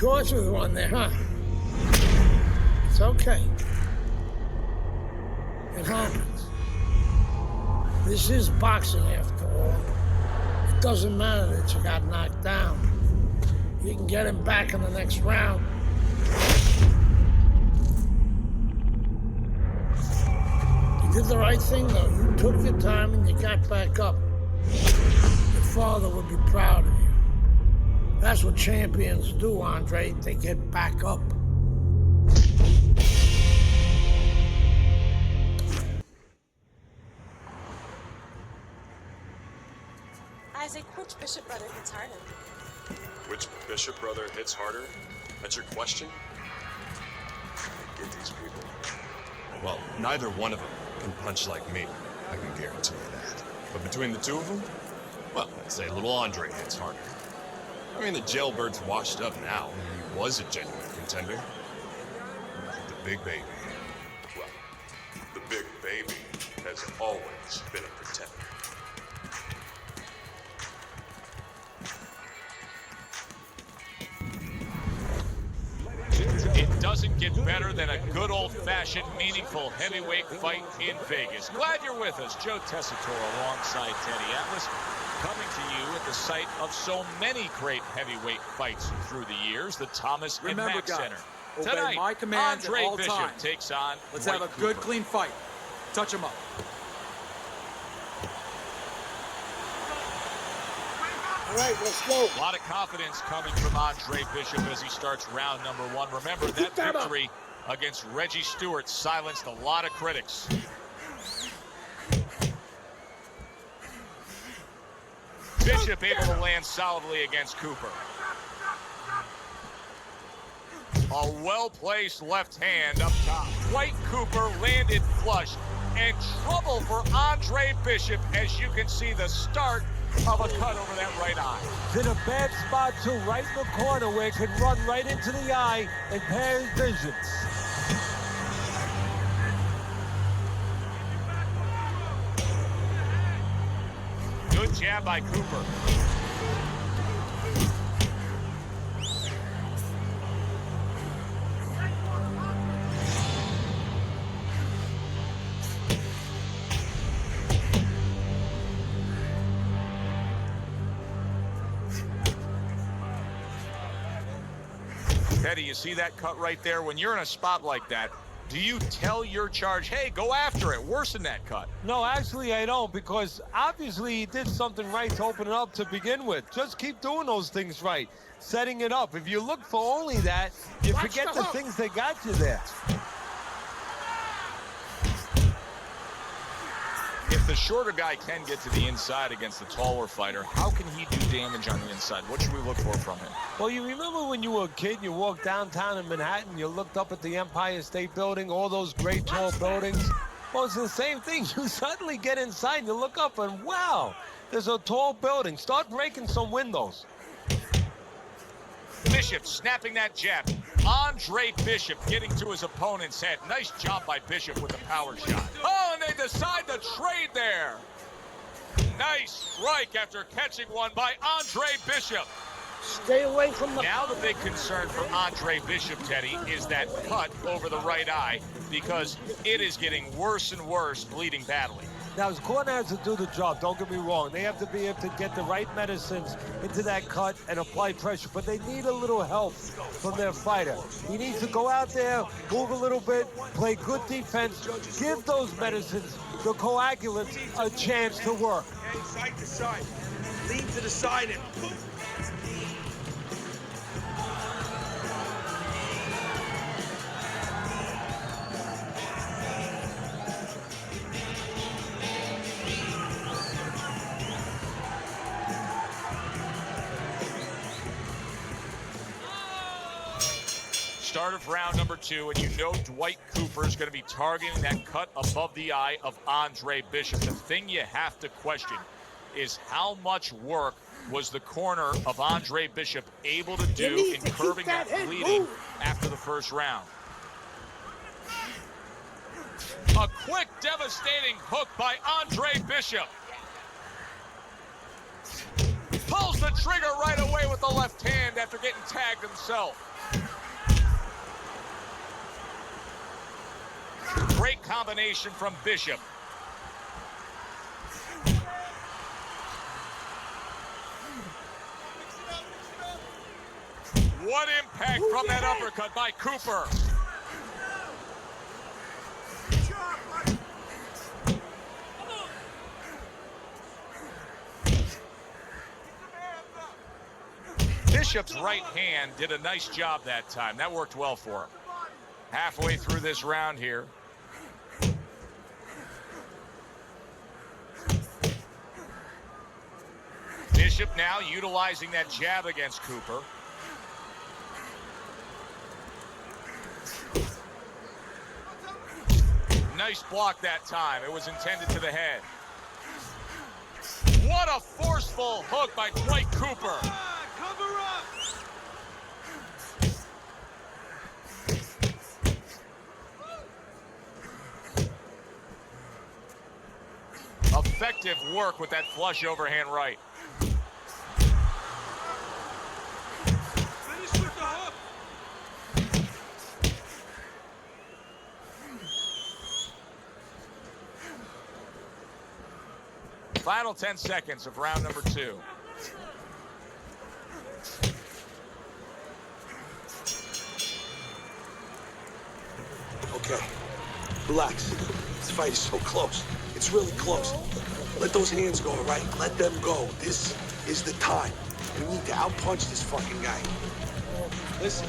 Caught with one there, huh? It's okay. It happens. This is boxing after all. It doesn't matter that you got knocked down. You can get him back in the next round. You did the right thing, though. You took your time and you got back up. Your father would be proud of you. That's what champions do, Andre. They get back up. Isaac, which Bishop brother hits harder? Which Bishop brother hits harder? That's your question? Get these people. Well, neither one of them can punch like me. I can guarantee you that. But between the two of them, well, I'd say little Andre hits harder. I mean, the jailbird's washed up now. He was a genuine contender. The big baby. Well, the big baby has always been a pretender. It doesn't get better than a good old-fashioned, meaningful heavyweight fight in Vegas. Glad you're with us. Joe Tessitore alongside Teddy Atlas, coming to you at the site of so many great heavyweight fights through the years, the Thomas and Mack Center. Tonight, my commands Andre at all Bishop times. takes on Let's Dwight have a Cooper. good, clean fight. Touch him up. All right, let's go. A lot of confidence coming from Andre Bishop as he starts round number one. Remember, that victory against Reggie Stewart silenced a lot of critics. Bishop able to land solidly against Cooper. A well-placed left hand up top. Dwight Cooper landed flush, and trouble for Andre Bishop, as you can see the start of a cut over that right eye. It's in a bad spot too, right in the corner where it could run right into the eye and impair his vision. Good jab by Cooper. Teddy, you see that cut right there? When you're in a spot like that, do you tell your charge, hey, go after it, worsen that cut? No, actually I don't, because obviously he did something right to open it up to begin with. Just keep doing those things right, setting it up. If you look for only that, you forget the things that got you there. If the shorter guy can get to the inside against the taller fighter, how can he do damage on the inside? What should we look for from him? Well, you remember when you were a kid, you walked downtown in Manhattan, you looked up at the Empire State Building, all those great tall buildings? Well, it's the same thing. You suddenly get inside and you look up and wow, there's a tall building. Start breaking some windows. Bishop snapping that jab. Andre Bishop getting to his opponent's head. Nice job by Bishop with the power shot. Oh, and they decide to trade there. Nice strike after catching one by Andre Bishop. Stay away from the... Now the big concern for Andre Bishop, Teddy, is that cut over the right eye, because it is getting worse and worse, bleeding badly. Now, his corner has to do the job, don't get me wrong. They have to be able to get the right medicines into that cut and apply pressure, but they need a little help from their fighter. He needs to go out there, move a little bit, play good defense, give those medicines, the coagulants, a chance to work. Okay, side to side. Lean to the side and boom. Start of round number two, and you know Dwight Cooper is going to be targeting that cut above the eye of Andre Bishop. The thing you have to question is how much work was the corner of Andre Bishop able to do in curbing that bleeding after the first round. A quick, devastating hook by Andre Bishop. Pulls the the trigger right away with the left hand after getting tagged himself. Great combination from Bishop. What impact from that uppercut by Cooper. Bishop's right hand did a nice job that time. That worked well for him. Halfway through this round here. Bishop now utilizing that jab against Cooper. Nice block that time. It was intended to the head. What a forceful hook by Dwight Cooper. Cover up! Effective work with that flush overhand right. Finish with the hook! Final 10 seconds of round number 2. Okay, relax. This fight is so close. It's really close. Let those hands go, all right? Let them go. This is the time. We need to outpunch this fucking guy. Listen.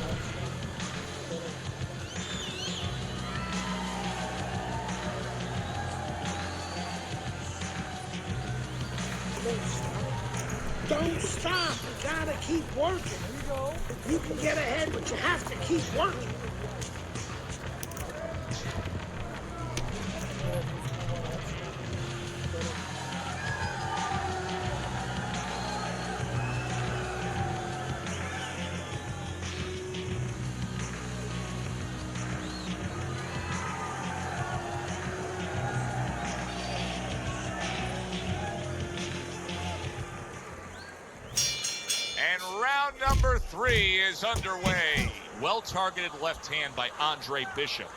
Don't stop. You gotta keep working. You can get ahead, but you have to keep working. And round number 3 is underway. Well-targeted left hand by Andre Bishop.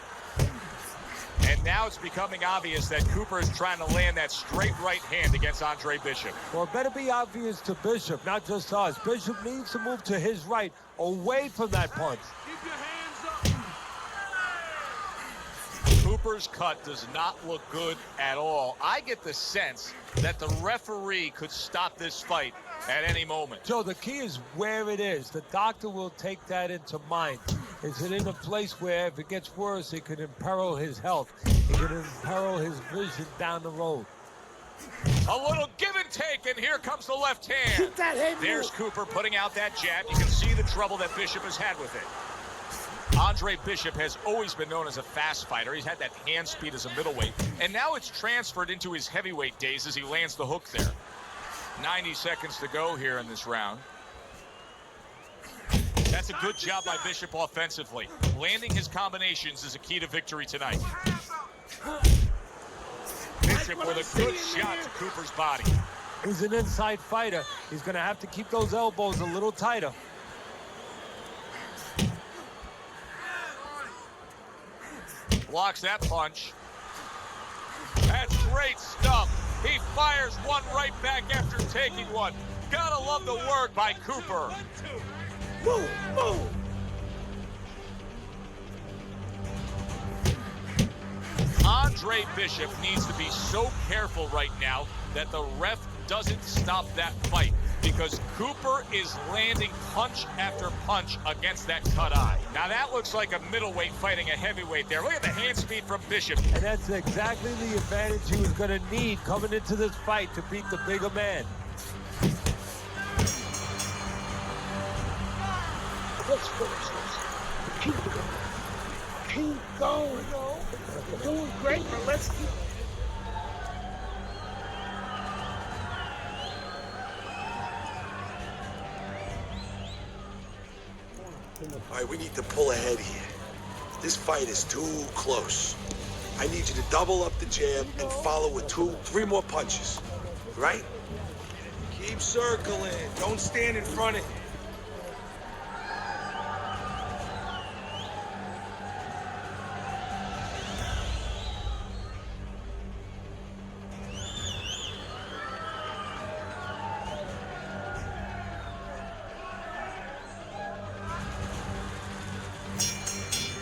And now it's becoming obvious that Cooper is trying to land that straight right hand against Andre Bishop. Well, it better be obvious to Bishop, not just us. Bishop needs to move to his right, away from that punch. Keep your hands up! Cooper's cut does not look good at all. I get the sense that the referee could stop this fight at any moment. Joe, the key is where it is. The doctor will take that into mind. Is it in a place where if it gets worse, it could imperil his health? It could imperil his vision down the road. A little give and take, and here comes the left hand. Keep that head There's moving. Cooper putting out that jab. You can see the trouble that Bishop has had with it. Andre Bishop has always been known as a fast fighter. He's had that hand speed as a middleweight, and now it's transferred into his heavyweight days as he lands the hook there. 90 seconds to go here in this round. That's a good job by Bishop offensively. Landing his combinations is a key to victory tonight. Bishop with a good shot to Cooper's body. He's an inside fighter. He's going to have to keep those elbows a little tighter. Blocks that punch. That's great stuff. He fires one right back after taking one. Gotta love the work by Cooper. Move, move. Andre Bishop needs to be so careful right now that the ref doesn't stop that fight, because Cooper is landing punch after punch against that cut eye. Now that looks like a middleweight fighting a heavyweight there. Look at the hand speed from Bishop. And that's exactly the advantage he was going to need coming into this fight to beat the bigger man. Let's finish this. Keep going. Keep going. You're doing great, but let's keep. All right, we need to pull ahead here. This fight is too close. I need you to double up the jab and follow with 2, 3 more punches. Right? Keep Keep circling. Don't stand in front of him.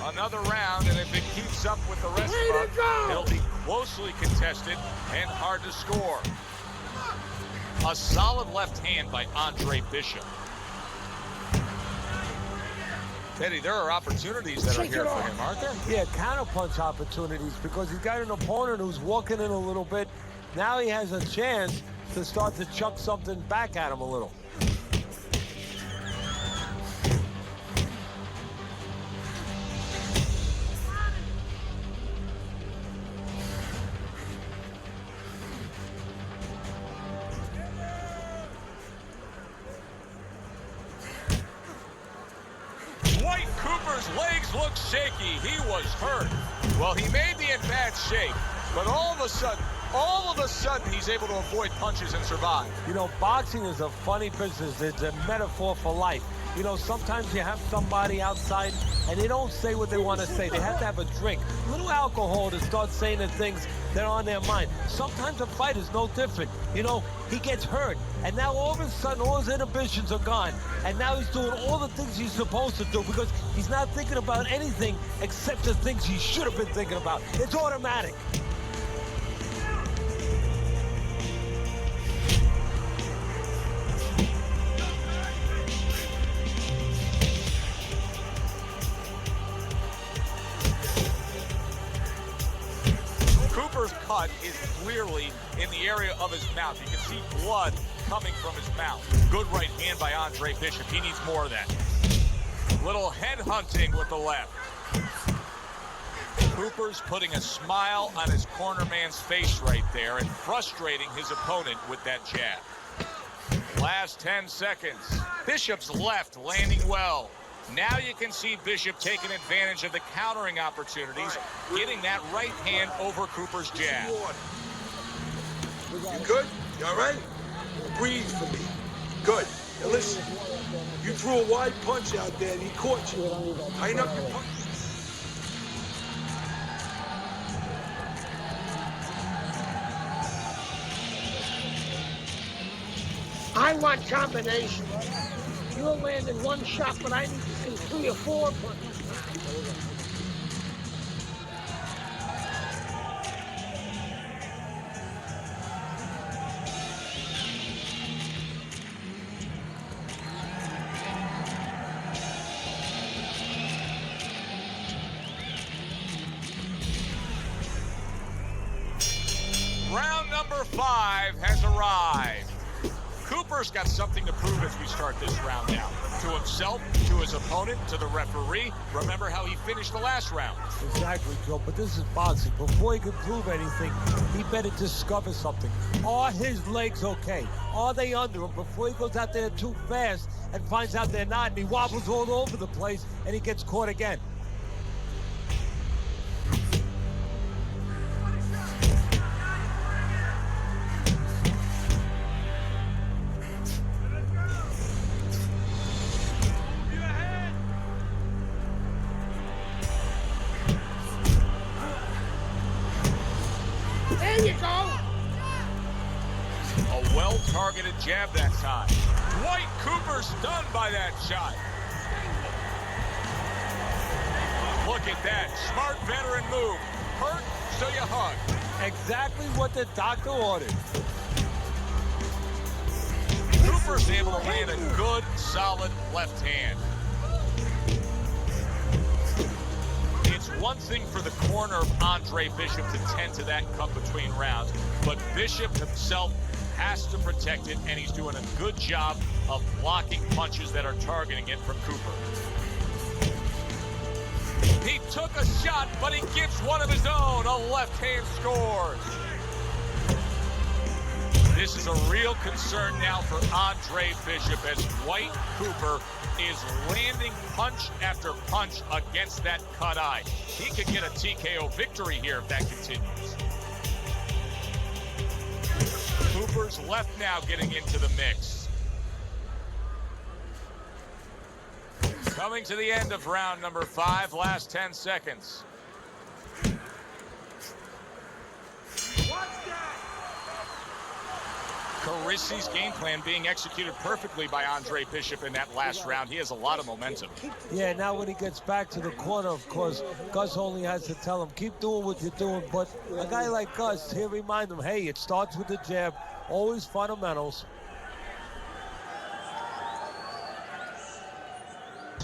Another round, and if it keeps up with the rest of them, it'll be closely contested and hard to score. A solid left hand by Andre Bishop. Teddy, there are opportunities that are here for him, aren't there? Yeah, counterpunch opportunities, because he's got an opponent who's walking in a little bit. Now he has a chance to start to chuck something back at him a little. Dwight Cooper's legs look shaky. He was hurt. Well, he may be in bad shape, but all of a sudden, he's able to avoid punches and survive. You know, boxing is a funny business. It's a metaphor for life. You know, sometimes you have somebody outside and they don't say what they want to say. They have to have a drink, a little alcohol, to start saying the things that are on their mind. Sometimes a fight is no different. You know, he gets hurt, and now all of a sudden all his inhibitions are gone, and now he's doing all the things he's supposed to do because he's not thinking about anything except the things he should have been thinking about. It's automatic. Cooper's cut is clearly in the area of his mouth. You can see blood coming from his mouth. Good right hand by Andre Bishop. He needs more of that. Little head hunting with the left. Cooper's putting a smile on his corner man's face right there and frustrating his opponent with that jab. Last 10 seconds. Bishop's left landing well. Now you can see Bishop taking advantage of the countering opportunities, getting that right hand over Cooper's jab. You good? You all right? Breathe for me. Good. Now listen, you threw a wide punch out there and he caught you. Tighten up your punch. I want combination. You're landing one shot, but I need to see 3 or 4 punches. Round number 5 has arrived. Cooper's got something to prove as we start this round now. To himself, to his opponent, to the referee. Remember how he finished the last round. Exactly, Joe, but this is boxing. Before he can prove anything, he better discover something. Are his legs okay? Are they under him before he goes out there too fast and finds out they're not, and he wobbles all over the place and he gets caught again? There you go. A well-targeted jab that time. Dwight Cooper stunned by that shot. Look at that. Smart veteran move. Hurt, so you hug. Exactly what the doctor ordered. Cooper's able to land a good, solid left hand. It's one thing for the corner of Andre Bishop to tend to that cut between rounds, but Bishop himself has to protect it, and he's doing a good job of blocking punches that are targeting it from Cooper. He took a shot, but he gives one of his own. A left hand scores. This is a real concern now for Andre Bishop as Dwight Cooper is landing punch after punch against that cut eye. He could get a TKO victory here if that continues. Cooper's left now getting into the mix. Coming to the end of round number 5, last 10 seconds. Carisi's game plan being executed perfectly by Andre Bishop in that last round. He has a lot of momentum. Yeah, now when he gets back to the corner, of course, Gus only has to tell him, keep doing what you're doing. But a guy like Gus, he'll remind him, hey, it starts with the jab, always fundamentals.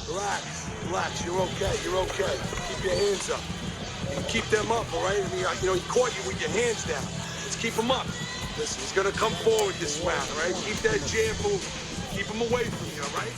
Relax, you're okay, Keep your hands up. You keep them up, all right? I mean, you know, he caught you with your hands down. Let's keep them up. Listen, he's gonna come forward this round, all right? Keep that jab moving. Keep him away from you, all right?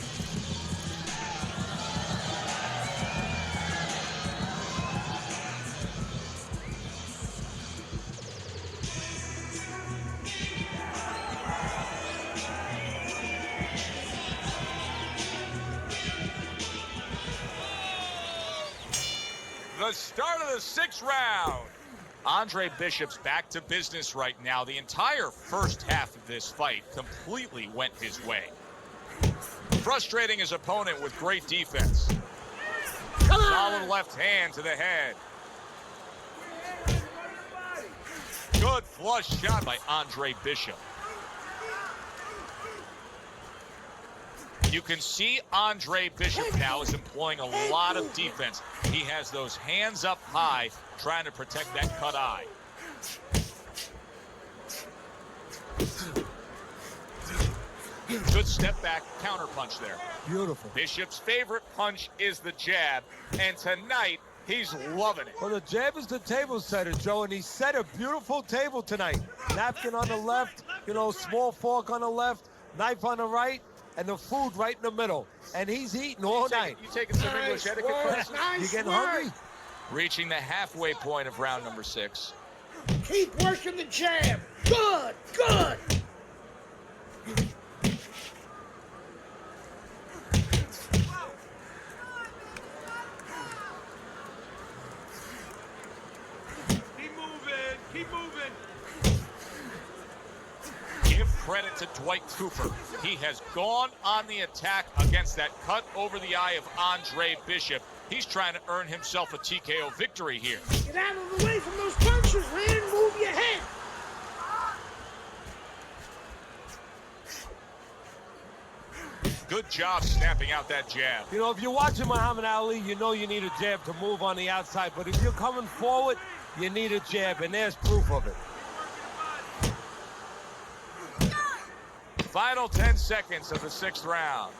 The start of the 6th round. Andre Bishop's back to business right now. The entire first half of this fight completely went his way. Frustrating his opponent with great defense. Solid left hand to the head. Good flush shot by Andre Bishop. You can see Andre Bishop now is employing a lot of defense. He has those hands up high, trying to protect that cut eye. Good step back counter punch there. Beautiful. Bishop's favorite punch is the jab, and tonight he's loving it. Well, the jab is the table setter, Joe, and he set a beautiful table tonight. Napkin on the left, you know, small fork on the left, knife on the right, and the food right in the middle. And he's eating all night. You taking some English etiquette classes? You getting hungry? Reaching the halfway point of round number 6. Keep working the jab. Good, good. Keep moving. Give credit to Dwight Cooper. He has gone on the attack against that cut over the eye of Andre Bishop. He's trying to earn himself a TKO victory here. Get out of the way from those punches, man. Move your head. Good job snapping out that jab. You know, if you're watching Muhammad Ali, you know you need a jab to move on the outside. But if you're coming forward, you need a jab, and there's proof of it. Final 10 seconds of the 6th round.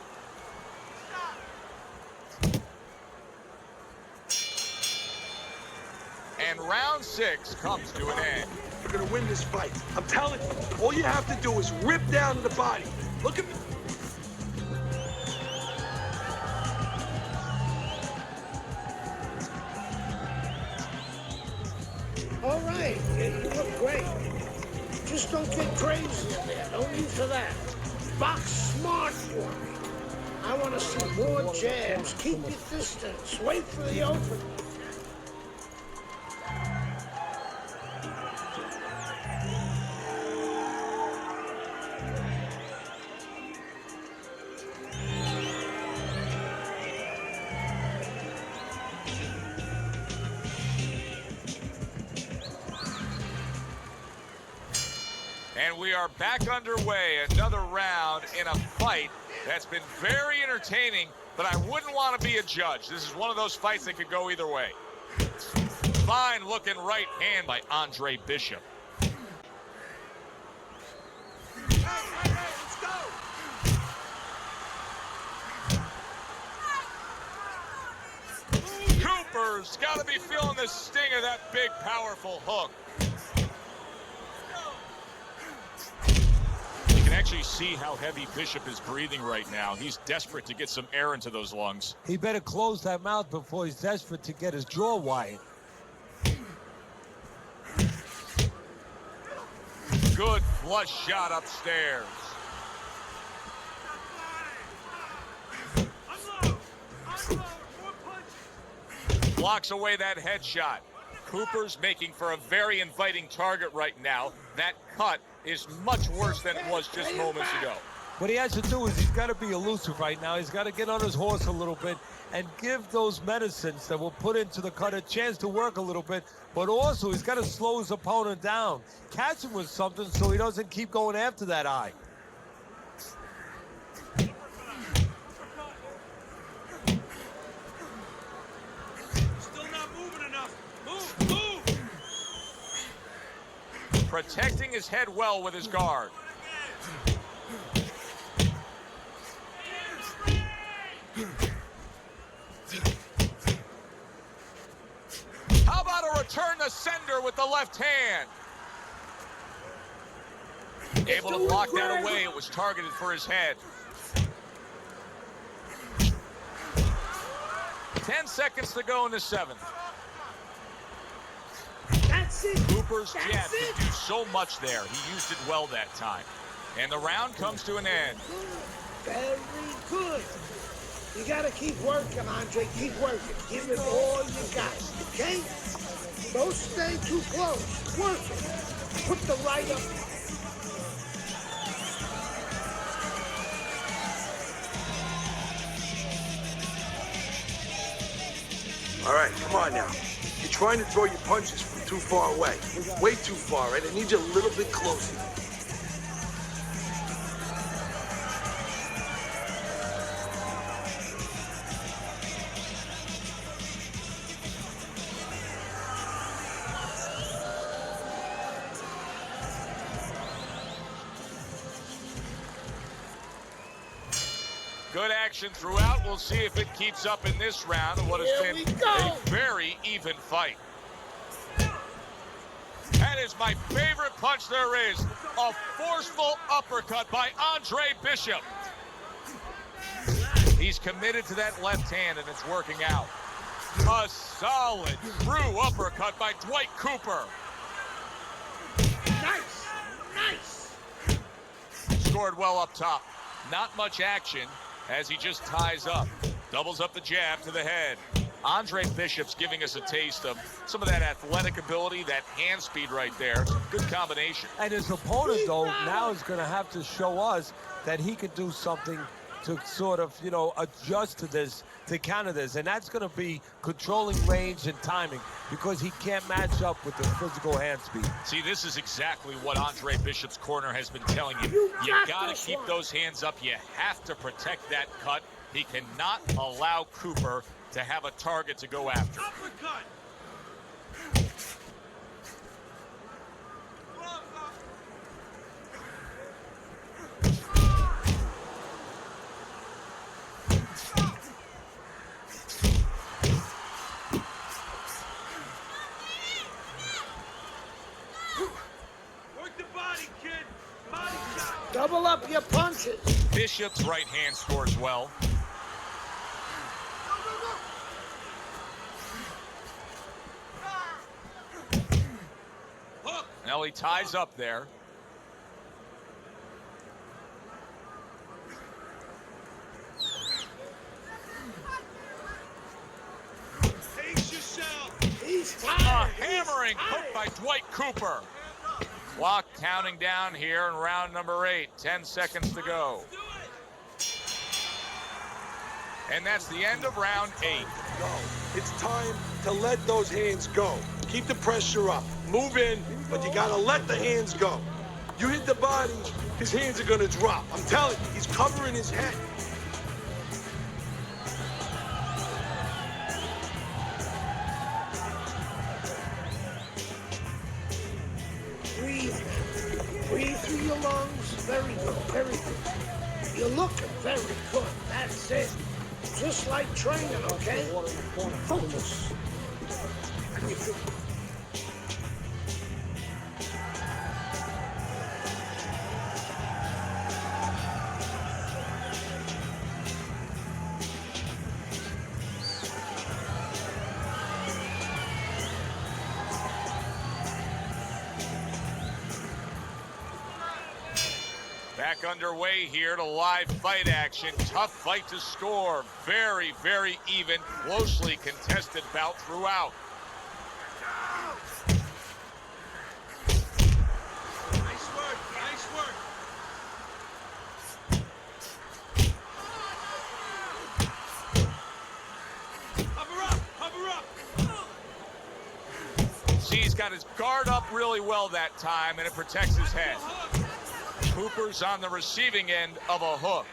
And round 6 comes to an end. You're gonna win this fight. I'm telling you, all you have to do is rip down the body. Look at me. All right, yeah, you look great. Just don't get crazy in there. No need for that. Box smart for me. I want to see more jabs. Keep your distance. Wait for the open. And we are back underway. Another round in a fight that's been very entertaining, but I wouldn't want to be a judge. This is one of those fights that could go either way. Fine looking right hand by Andre Bishop. Let's go. Cooper's got to be feeling the sting of that big, powerful hook. You can actually see how heavy Bishop is breathing right now. He's desperate to get some air into those lungs. He better close that mouth before he's desperate to get his jaw wired. Good flush shot upstairs. Blocks away that headshot. Cooper's making for a very inviting target right now. That cut is much worse than it was just moments ago. What he has to do is he's got to be elusive right now. He's got to get on his horse a little bit and give those medicines that will put into the cut a chance to work a little bit. But also, he's got to slow his opponent down. Catch him with something so he doesn't keep going after that eye. Still not moving enough. Move, move! Protecting his head well with his guard. How about a return to sender with the left hand? Able to block that away. It was targeted for his head. 10 seconds to go in the 7th. That's it. Cooper's jab could do so much there. He used it well that time. And the round comes to an end. Very good. You gotta keep working, Andre. Keep working. Give it all you got, okay? Don't stay too close. Work it. Put the right up. All right, come on now. You're trying to throw your punches from too far away. Way too far, right? I need you a little bit closer. Good action throughout. We'll see if it keeps up in this round of what has Here been we go. a very even fight. That is my favorite punch there is. A forceful uppercut by Andre Bishop. He's committed to that left hand, and it's working out. A solid, true uppercut by Dwight Cooper. Nice. Nice. Scored well up top. Not much action as he just ties up. Doubles up the jab to the head. Andre Bishop's giving us a taste of some of that athletic ability, that hand speed right there. Good combination. And his opponent, though, now is going to have to show us that he can do something to sort of, you know, adjust to this, to counter this. And that's going to be controlling range and timing, because he can't match up with the physical hand speed. See, this is exactly what Andre Bishop's corner has been telling you. You got to keep those hands up. You have to protect that cut. He cannot allow Cooper to have a target to go after. Uppercut! Work the body, kid. Body shot. Double up your punches. Bishop's right hand scores well. Hook. Now he ties up there. Pace yourself. He's A tired. hammering He's hook by tired. Dwight Cooper. Clock counting down here in round number 8. 10 seconds to go. Do it. And that's the end of round 8. Go. It's time to let those hands go. Keep the pressure up. Move in, but you gotta let the hands go. You hit the body, his hands are gonna drop. I'm telling you, he's covering his head. Breathe. Breathe through your lungs. Very good. Very good. You're looking very good. That's it. Just like training, okay? Focus. Back underway here to live fight action. Tough fight to score. Very, very even, closely contested bout throughout. Nice work. See, he's got his guard up really well that time, and it protects his head. Cooper's on the receiving end of a hook.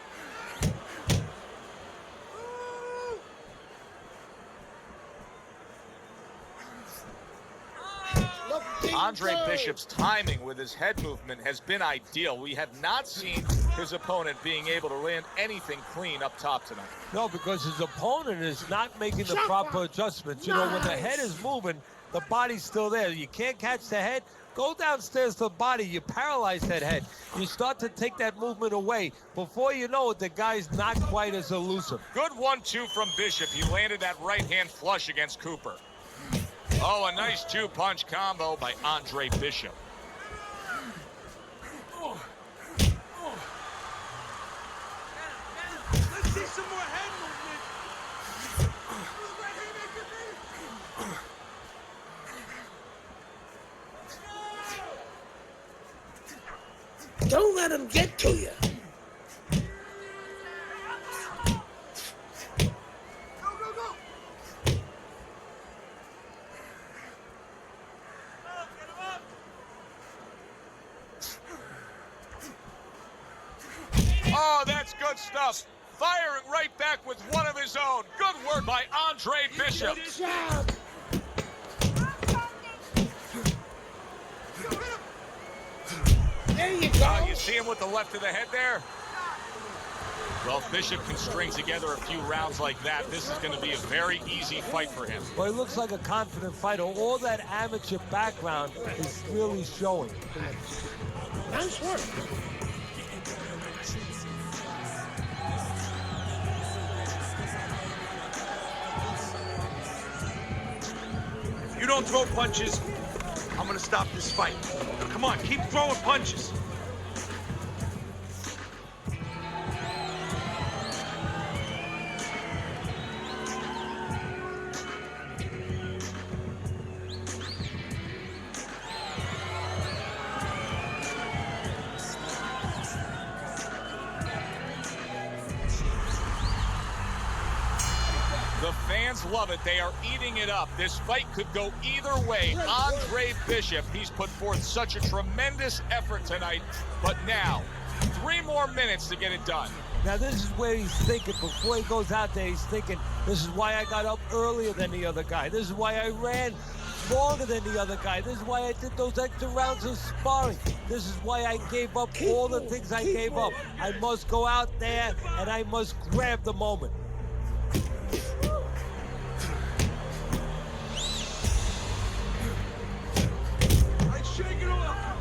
Andre Bishop's timing with his head movement has been ideal. We have not seen his opponent being able to land anything clean up top tonight. No, because his opponent is not making the proper adjustments. You know, when the head is moving, the body's still there. You can't catch the head. Go downstairs to the body. You paralyze that head. You start to take that movement away. Before you know it, the guy's not quite as elusive. Good 1-2 from Bishop. He landed that right hand flush against Cooper. Oh, a nice two-punch combo by Andre Bishop. Let's see some more head movement. Don't let him get to you. Oh, that's good stuff. Firing right back with one of his own. Good work by Andre Bishop. Good job. There you go. You see him with the left of the head there? Well, if Bishop can string together a few rounds like that, this is going to be a very easy fight for him. Well, he looks like a confident fighter. All that amateur background is really showing. Nice work. You don't throw punches, I'm gonna stop this fight. Come on, keep throwing punches. The fans love it. They are eating it up. This fight could go either way. Andre Bishop, he's put forth such a tremendous effort tonight. But now, 3 more minutes to get it done. Now, this is where he's thinking. Before he goes out there, he's thinking, this is why I got up earlier than the other guy. This is why I ran longer than the other guy. This is why I did those extra rounds of sparring. This is why I gave up all the things I gave up. I must go out there and I must grab the moment. Shake it off.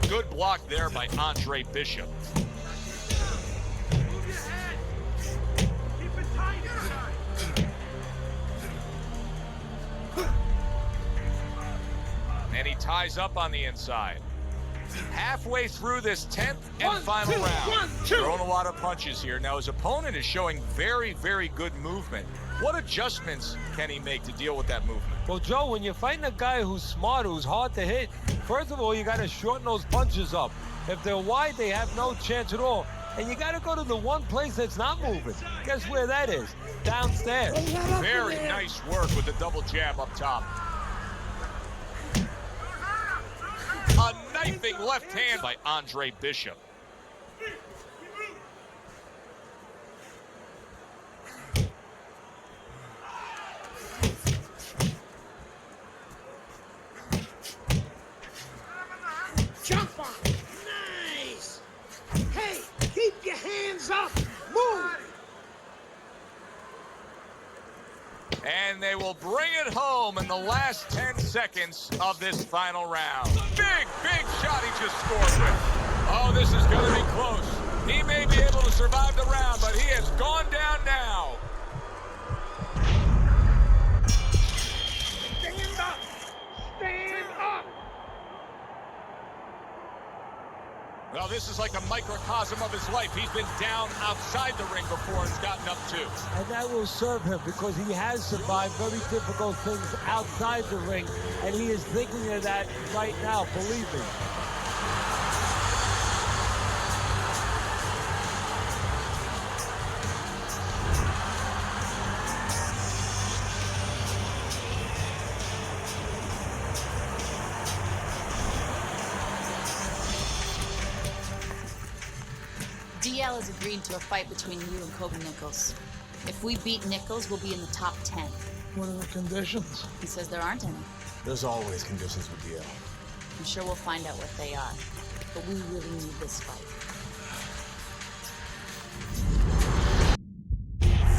Good block there by Andre Bishop. Move your head. Keep it tight. And he ties up on the inside. Halfway through this 10th and final round. Throwing a lot of punches here. Now his opponent is showing very, very good movement. What adjustments can he make to deal with that movement? Well, Joe, when you're fighting a guy who's smart, who's hard to hit, first of all, you got to shorten those punches up. If they're wide, they have no chance at all. And you got to go to the one place that's not moving. Guess where that is? Downstairs. Very nice work with the double jab up top. A knifing left hand by Andre Bishop. Jump on. Nice. Hey, keep your hands up. Move. And they will bring it home in the last 10 seconds of this final round. Big, big shot he just scored with. Oh, this is going to be close. He may be able to survive the round, but he has gone down now. Stand up. Stand up. Well, this is like a microcosm of his life. He's been down outside the ring before and gotten up too. And that will serve him because he has survived very difficult things outside the ring, and he is thinking of that right now, believe me. DL has agreed to a fight between you and Kobe Nichols. If we beat Nichols, we'll be in the top 10. What are the conditions? He says there aren't any. There's always conditions with DL. I'm sure we'll find out what they are. But we really need this fight.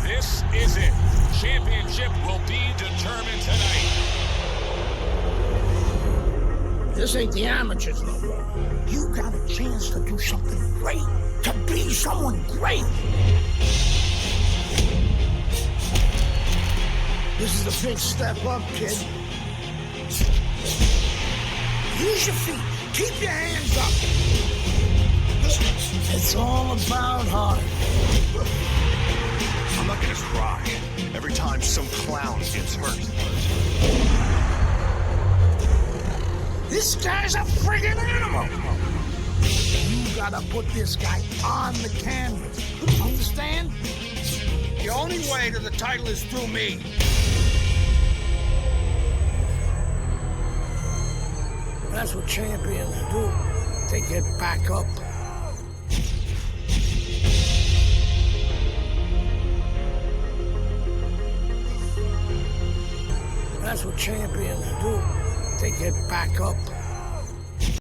This is it. Championship will be determined tonight. This ain't the amateurs no more. You got a chance to do something great, to be someone great. This is a big step up, kid. Use your feet. Keep your hands up. It's all about heart. I'm not gonna cry every time some clown gets hurt. This guy's a friggin' animal. You gotta put this guy on the canvas. Understand? The only way to the title is through me. That's what champions do. They get back up. That's what champions do. They get back up.